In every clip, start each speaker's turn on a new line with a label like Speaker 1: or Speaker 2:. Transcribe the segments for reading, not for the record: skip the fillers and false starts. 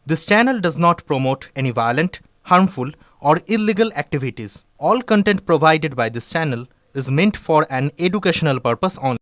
Speaker 1: This channel does not promote any violent, harmful, or illegal activities. All content provided by this channel is meant for an educational purpose only.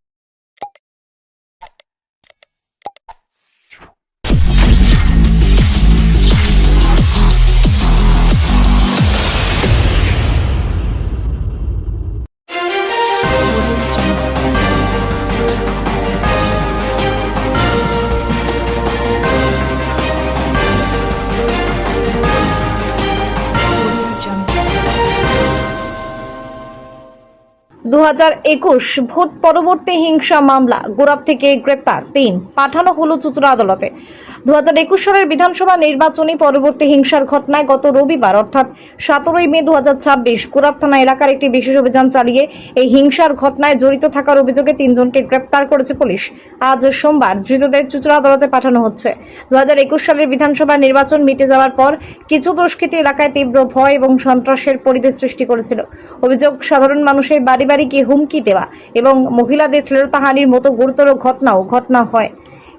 Speaker 2: দু vote পরবর্তী হিংসা মামলা গোরাপ থেকে গ্রেপ্তার ৩ পাঠানো হলো চুঁচুড়া আদালতে। 2021 সালের বিধানসভা নির্বাচনী পরবর্তী হিংসার ঘটনায় গত রবিবার অর্থাৎ 17 মে 2026 গোরাপ থানা এলাকার একটি বিশেষ অভিযান চালিয়ে এই হিংসার ঘটনায় জড়িত থাকার অভিযোগে 3 জনকে গ্রেপ্তার করেছে পুলিশ। আজ সোমবার ধৃতদের চুঁচুড়া আদালতে পাঠানো হচ্ছে। 2021 সালের বিধানসভা নির্বাচন মিটে যাওয়ার পর কিছু দুষ্কৃতী এলাকায় তীব্র ভয় এবং সন্ত্রাসের পরিবেশ সৃষ্টি করেছিল। অভিযোগ, সাধারণ মানুষের বাড়ি বাড়ি গিয়ে হুমকি দেওয়া এবং মহিলাদের শ্লীলতাহানির মতো গুরুতর ঘটনা হয়।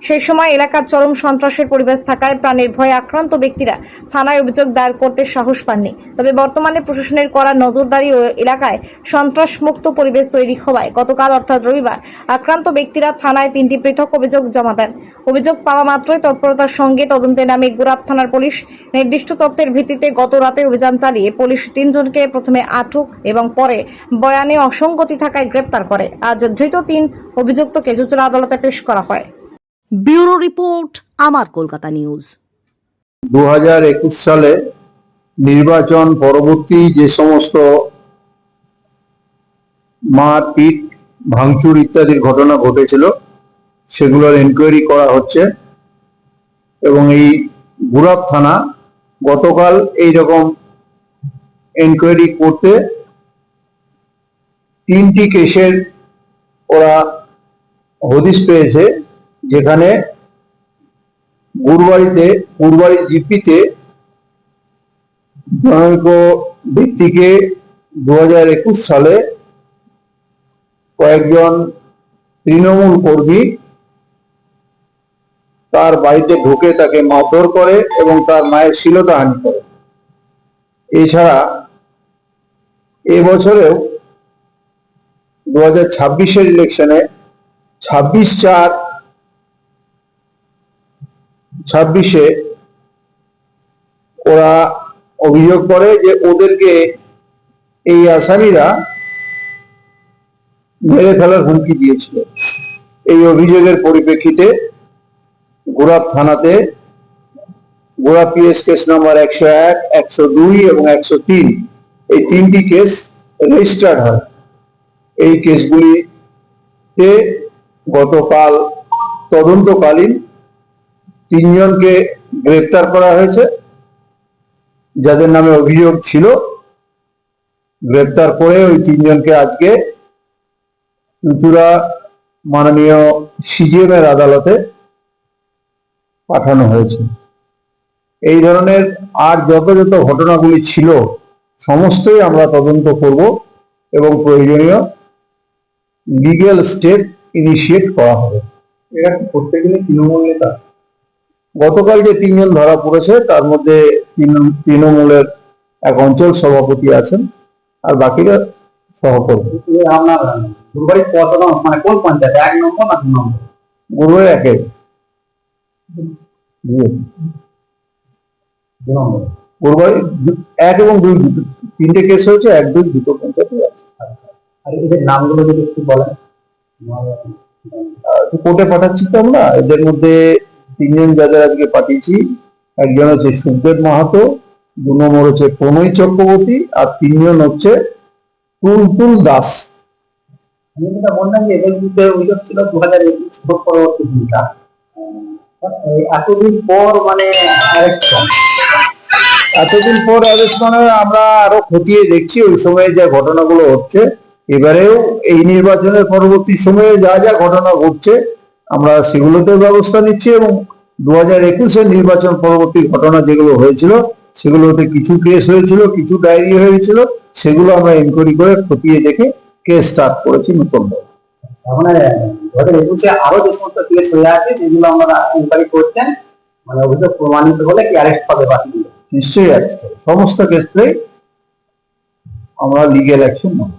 Speaker 2: সেই সময় এলাকার চরম সন্ত্রাসের পরিবেশ থাকায় প্রাণের ভয়ে আক্রান্ত ব্যক্তিরা থানায় অভিযোগ দায়ের করতে সাহস পাননি। তবে বর্তমানে প্রশাসনের করা নজরদারি ও এলাকায় সন্ত্রাসমুক্ত পরিবেশ তৈরি হওয়ায় গতকাল অর্থাৎ রবিবার আক্রান্ত ব্যক্তিরা থানায় 3টি পৃথক অভিযোগ জমা দেন। অভিযোগ পাওয়া মাত্রই তৎপরতার সঙ্গে তদন্তে নামে গোরাপ থানার পুলিশ। নির্দিষ্ট তথ্যের ভিত্তিতে গত রাতে অভিযান চালিয়ে পুলিশ 3 জনকে প্রথমে আটক এবং পরে বয়ানে অসঙ্গতি থাকায় গ্রেপ্তার করে। আজ ধৃত 3 অভিযুক্তকে চুঁচুড়া আদালতে পেশ করা হয়।
Speaker 3: ব্যুরো রিপোর্ট, আমার কলকাতা নিউজ।
Speaker 4: 2021 সালে নির্বাচন পরবর্তী যে সমস্ত মারপিট, ভাঙচুর ইত্যাদির ঘটনা ঘটেছিল সেগুলোর এনকোয়ারি করা হচ্ছে এবং এই গোরাপ থানা গতকাল এই রকম এনকোয়ারি করতে 3টি কেসের ওরা হদিশ পেয়েছে, যেখানে গুরবাড়ি জিপিতে জনৈক ব্যক্তিকে 2021 সালে কয়েকজন তৃণমূল কর্মী তার বাড়িতে ঢুকে তাকে মারধর করে এবং তার মায়ের শ্লীলতাহানি করে। এছাড়া এবছরেও 2026-এর ইলেকশনে 26/4/26-এ ওরা অভিযোগ করে যে ওদেরকে এই আসামিরা মেরে ফেলার হুমকি দিয়েছিল। এই অভিযোগের পরিপ্রেক্ষিতে গোরাপ থানাতে গোরাপ পিএস কেস নাম্বার 101, 102 এবং 103 এই 3টি কেস রেজিস্টার্ড হয়। এই কেসগুলিতে গতকাল তদন্তকালীন 3 জনকে গ্রেপ্তার করা হয়েছে, যাদের নামে অভিযোগ ছিল। গ্রেপ্তার করে ওই 3 জনকে আজকে চুঁচুড়া মাননীয় সিজিএম এর আদালতে পাঠানো হয়েছে। এই ধরনের আর যত ঘটনাগুলি ছিল সমস্তই আমরা তদন্ত করব এবং প্রয়োজনীয় লিগ্যাল স্টেপ ইনিশিয়েট করা হবে। এরা প্রত্যেকদিনই তৃণমূল নেতা। গতকাল যে 3 জন ধরা পড়েছে তার মধ্যে তৃণমূলের এক অঞ্চল সভাপতি আছেন আর বাকিরা সহকর্মী।
Speaker 5: গুরবাড়ি কত মানে কোন পঞ্চায়েত, 1 নম্বর না 2 নম্বর?
Speaker 4: গুরুবাড়ি 1
Speaker 5: নম্বর।
Speaker 4: গুরুবাড়ি 1 এবং 2 3টে কেস হয়েছে, 1, 2 দুটো পঞ্চায়েতে আছে।
Speaker 5: আর এদের নামগুলো যদি একটু বলেন।
Speaker 4: কোর্টে পাঠাচ্ছি তো আমরা। এদের মধ্যে 3 জন যাদের আজকে পাঠিয়েছি, একজন হচ্ছে সুখদেব মাহাতো, 2 নম্বর হচ্ছে প্রণয় চক্রবর্তী আর 3 জন হচ্ছে টুলটুল দাস।
Speaker 5: আমি যেটা বললাম যে এদের বিরুদ্ধে অভিযোগ ছিল 2021 ভোট পরবর্তী হিংসা। এতদিন পর মানে
Speaker 4: এতদিন পর অ্যারেস্ট মানে আমরা আরো খতিয়ে দেখছি ওই সময়ে যে ঘটনাগুলো হচ্ছে। এবারেও এই নির্বাচনের পরবর্তী সময়ে যা যা ঘটনা ঘটছে আমরা সেগুলোতে ব্যবস্থা নিচ্ছি এবং 2021-এর নির্বাচন পরবর্তী ঘটনা যেগুলো হয়েছিল সেগুলোতে কিছু কেস হয়েছিল, কিছু ডায়েরি হয়েছিল, সেগুলো আমরা এনকোয়ারি করে খতিয়ে দেখে কেস স্টার্ট করেছি নতুন।
Speaker 5: মানে 2021-এ আরো যে সমস্ত কেস হয়ে আছে যেগুলো আমরা ইনকোয়ারি করছেন মানে অভিযোগ প্রমাণিত হলে কি অ্যারেস্ট পাবে বাকিগুলো?
Speaker 4: নিশ্চয়ই অ্যারেস্ট হবে। সমস্ত ক্ষেত্রে আমরা লিগ্যাল অ্যাকশন নেব।